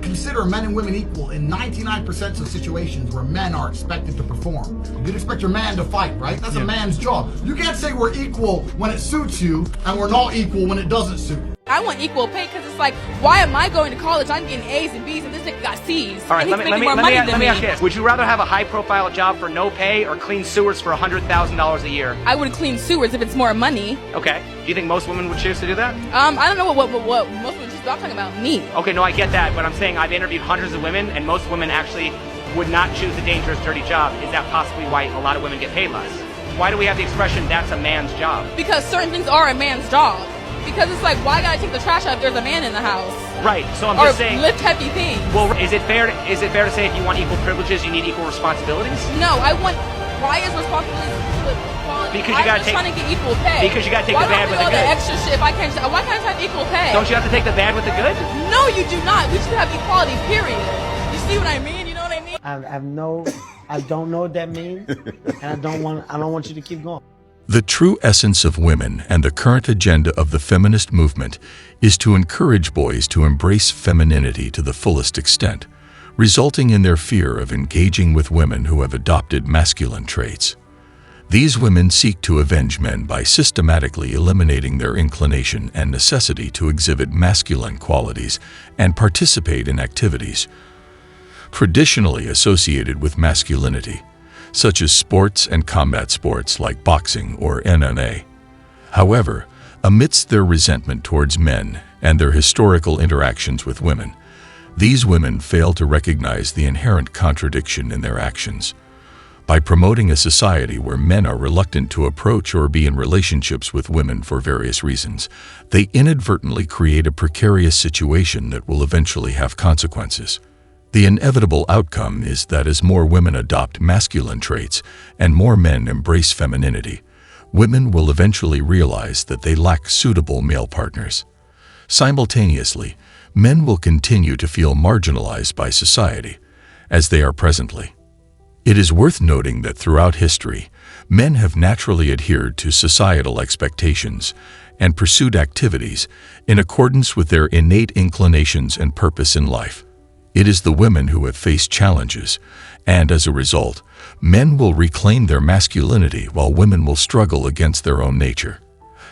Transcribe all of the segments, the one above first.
consider men and women equal in 99% of situations where men are expected to perform. You'd expect your man to fight, right? That's a man's job. You can't say we're equal when it suits you and we're not equal when it doesn't suit you. I want equal pay because it's like, why am I going to college? I'm getting A's and B's and this nigga got C's. All right, let me ask you this. Would you rather have a high-profile job for no pay or clean sewers for $100,000 a year? I would clean sewers if it's more money. Okay. Do you think most women would choose to do that? I don't know what most women choose. I'm talking about me. Okay, no, I get that, but I'm saying I've interviewed hundreds of women, and most women actually would not choose a dangerous, dirty job. Is that possibly why a lot of women get paid less? Why do we have the expression, that's a man's job? Because certain things are a man's job. Because it's like, why gotta take the trash out if there's a man in the house? Right, so I'm just saying... Or lift heavy things. Well, is it fair to say if you want equal privileges, you need equal responsibilities? No, why is responsibility with equality? Because you gotta take... I'm trying to get equal pay. Because you gotta take the bad with the good. Why do I do all the extra shit if I can't... Why can't I have equal pay? Don't you have to take the bad with the good? No, you do not. We should have equality, period. You see what I mean? You know what I mean? I don't know what that means, and I don't want you to keep going. The true essence of women and the current agenda of the feminist movement is to encourage boys to embrace femininity to the fullest extent, resulting in their fear of engaging with women who have adopted masculine traits. These women seek to avenge men by systematically eliminating their inclination and necessity to exhibit masculine qualities and participate in activities traditionally associated with masculinity, such as sports and combat sports like boxing or MMA. However, amidst their resentment towards men and their historical interactions with women, these women fail to recognize the inherent contradiction in their actions. By promoting a society where men are reluctant to approach or be in relationships with women for various reasons, they inadvertently create a precarious situation that will eventually have consequences. The inevitable outcome is that as more women adopt masculine traits and more men embrace femininity, women will eventually realize that they lack suitable male partners. Simultaneously, men will continue to feel marginalized by society, as they are presently. It is worth noting that throughout history, men have naturally adhered to societal expectations and pursued activities in accordance with their innate inclinations and purpose in life. It is the women who have faced challenges, and as a result, men will reclaim their masculinity while women will struggle against their own nature.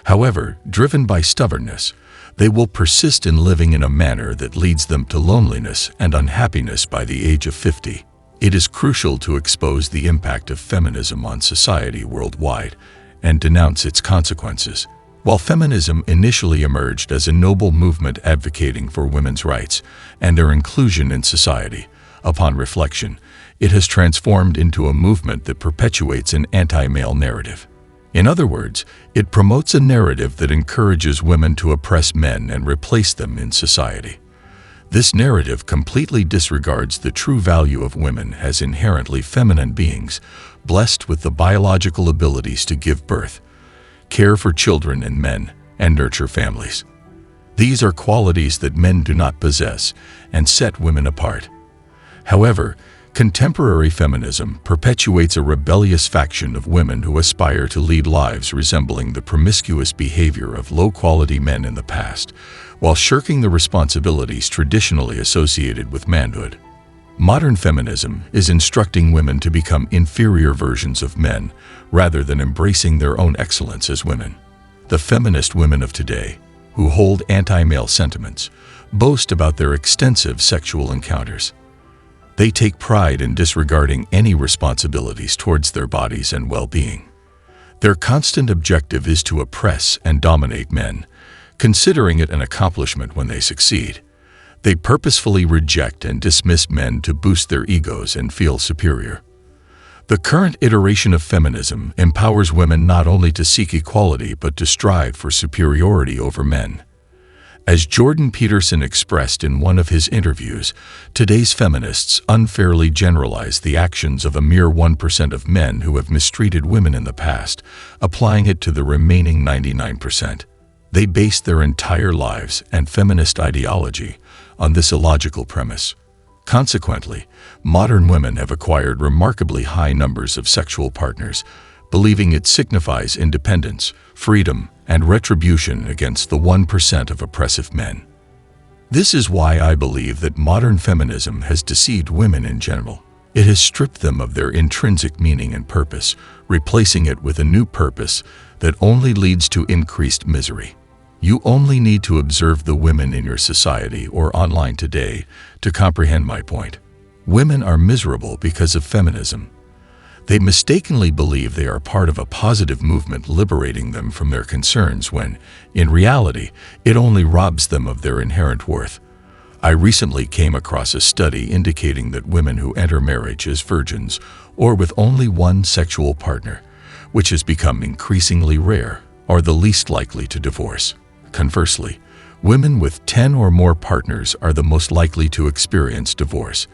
However, driven by stubbornness, they will persist in living in a manner that leads them to loneliness and unhappiness by the age of 50. It is crucial to expose the impact of feminism on society worldwide and denounce its consequences. While feminism initially emerged as a noble movement advocating for women's rights and their inclusion in society, upon reflection, it has transformed into a movement that perpetuates an anti-male narrative. In other words, it promotes a narrative that encourages women to oppress men and replace them in society. This narrative completely disregards the true value of women as inherently feminine beings, blessed with the biological abilities to give birth, care for children and men, and nurture families. These are qualities that men do not possess and set women apart. However, contemporary feminism perpetuates a rebellious faction of women who aspire to lead lives resembling the promiscuous behavior of low-quality men in the past, while shirking the responsibilities traditionally associated with manhood. Modern feminism is instructing women to become inferior versions of men rather than embracing their own excellence as women. The feminist women of today, who hold anti-male sentiments, boast about their extensive sexual encounters. They take pride in disregarding any responsibilities towards their bodies and well-being. Their constant objective is to oppress and dominate men, considering it an accomplishment when they succeed. They purposefully reject and dismiss men to boost their egos and feel superior. The current iteration of feminism empowers women not only to seek equality but to strive for superiority over men. As Jordan Peterson expressed in one of his interviews, today's feminists unfairly generalize the actions of a mere 1% of men who have mistreated women in the past, applying it to the remaining 99%. They base their entire lives and feminist ideology on this illogical premise. Consequently, modern women have acquired remarkably high numbers of sexual partners, believing it signifies independence, freedom, and retribution against the 1% of oppressive men. This is why I believe that modern feminism has deceived women in general. It has stripped them of their intrinsic meaning and purpose, replacing it with a new purpose that only leads to increased misery. You only need to observe the women in your society or online today to comprehend my point. Women are miserable because of feminism. They mistakenly believe they are part of a positive movement liberating them from their concerns when, in reality, it only robs them of their inherent worth. I recently came across a study indicating that women who enter marriage as virgins or with only one sexual partner, which has become increasingly rare, are the least likely to divorce. Conversely, women with 10 or more partners are the most likely to experience divorce,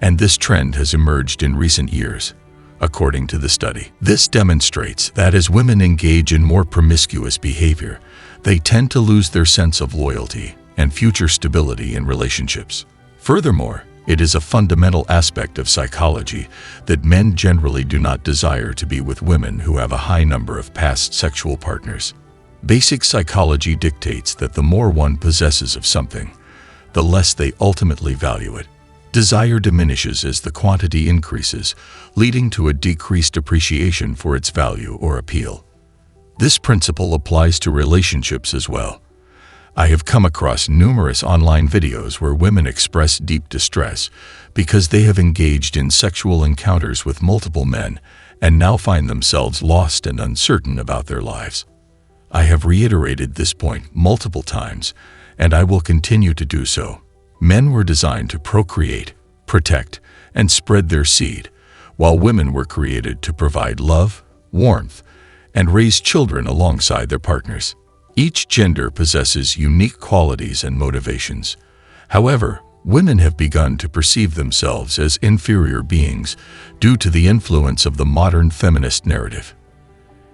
and this trend has emerged in recent years. According to the study, this demonstrates that as women engage in more promiscuous behavior, they tend to lose their sense of loyalty and future stability in relationships. Furthermore, it is a fundamental aspect of psychology that men generally do not desire to be with women who have a high number of past sexual partners. Basic psychology dictates that the more one possesses of something, the less they ultimately value it. Desire diminishes as the quantity increases, leading to a decreased appreciation for its value or appeal. This principle applies to relationships as well. I have come across numerous online videos where women express deep distress because they have engaged in sexual encounters with multiple men and now find themselves lost and uncertain about their lives. I have reiterated this point multiple times, and I will continue to do so. Men were designed to procreate, protect, and spread their seed, while women were created to provide love, warmth, and raise children alongside their partners. Each gender possesses unique qualities and motivations. However, women have begun to perceive themselves as inferior beings due to the influence of the modern feminist narrative.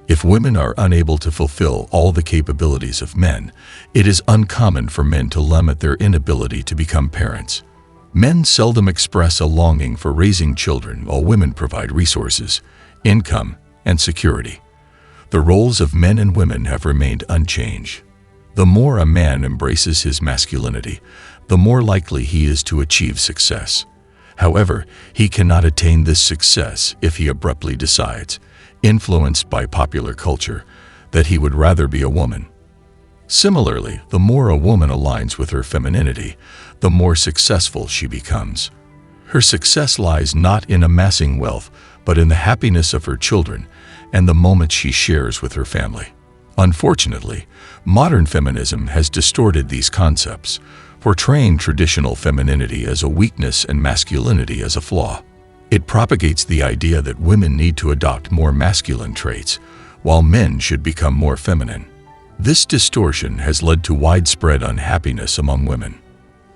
If women are unable to fulfill all the capabilities of men, it is uncommon for men to lament their inability to become parents. Men seldom express a longing for raising children, while women provide resources, income, and security. The roles of men and women have remained unchanged. The more a man embraces his masculinity, the more likely he is to achieve success. However, he cannot attain this success if he abruptly decides, influenced by popular culture, that he would rather be a woman. Similarly, the more a woman aligns with her femininity, the more successful she becomes. Her success lies not in amassing wealth, but in the happiness of her children and the moments she shares with her family. Unfortunately, modern feminism has distorted these concepts, portraying traditional femininity as a weakness and masculinity as a flaw. It propagates the idea that women need to adopt more masculine traits, while men should become more feminine. This distortion has led to widespread unhappiness among women.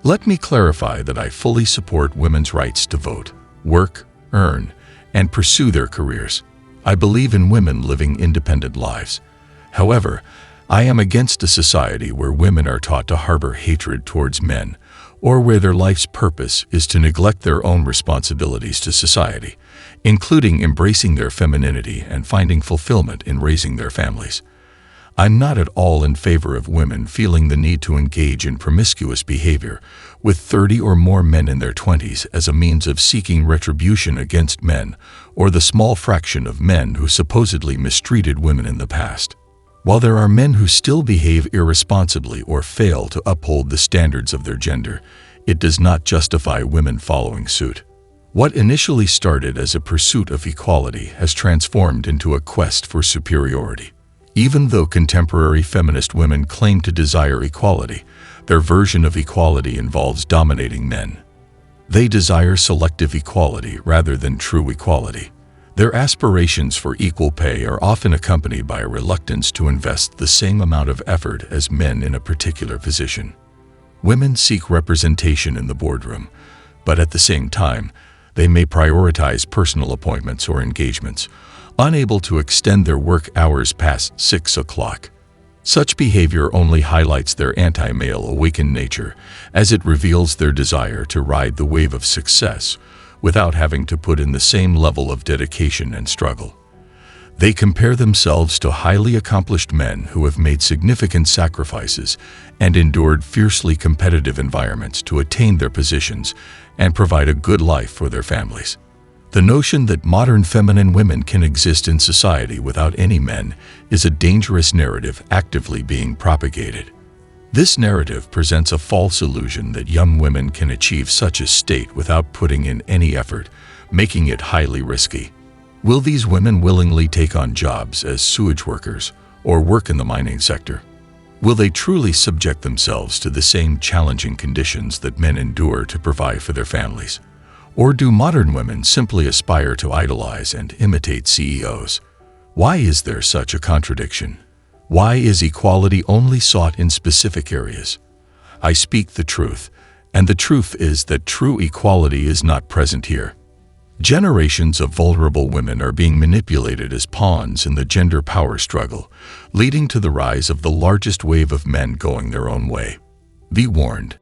Let me clarify that I fully support women's rights to vote, work, earn, and pursue their careers. I believe in women living independent lives. However, I am against a society where women are taught to harbor hatred towards men, or where their life's purpose is to neglect their own responsibilities to society, including embracing their femininity and finding fulfillment in raising their families. I'm not at all in favor of women feeling the need to engage in promiscuous behavior with 30 or more men in their 20s as a means of seeking retribution against men or the small fraction of men who supposedly mistreated women in the past. While there are men who still behave irresponsibly or fail to uphold the standards of their gender, it does not justify women following suit. What initially started as a pursuit of equality has transformed into a quest for superiority. Even though contemporary feminist women claim to desire equality, their version of equality involves dominating men. They desire selective equality rather than true equality. Their aspirations for equal pay are often accompanied by a reluctance to invest the same amount of effort as men in a particular position. Women seek representation in the boardroom, but at the same time, they may prioritize personal appointments or engagements, unable to extend their work hours past 6 o'clock. Such behavior only highlights their anti-male awakened nature, as it reveals their desire to ride the wave of success without having to put in the same level of dedication and struggle. They compare themselves to highly accomplished men who have made significant sacrifices and endured fiercely competitive environments to attain their positions and provide a good life for their families. The notion that modern feminine women can exist in society without any men is a dangerous narrative actively being propagated. This narrative presents a false illusion that young women can achieve such a state without putting in any effort, making it highly risky. Will these women willingly take on jobs as sewage workers or work in the mining sector? Will they truly subject themselves to the same challenging conditions that men endure to provide for their families? Or do modern women simply aspire to idolize and imitate CEOs? Why is there such a contradiction? Why is equality only sought in specific areas? I speak the truth, and the truth is that true equality is not present here. Generations of vulnerable women are being manipulated as pawns in the gender power struggle, leading to the rise of the largest wave of men going their own way. Be warned.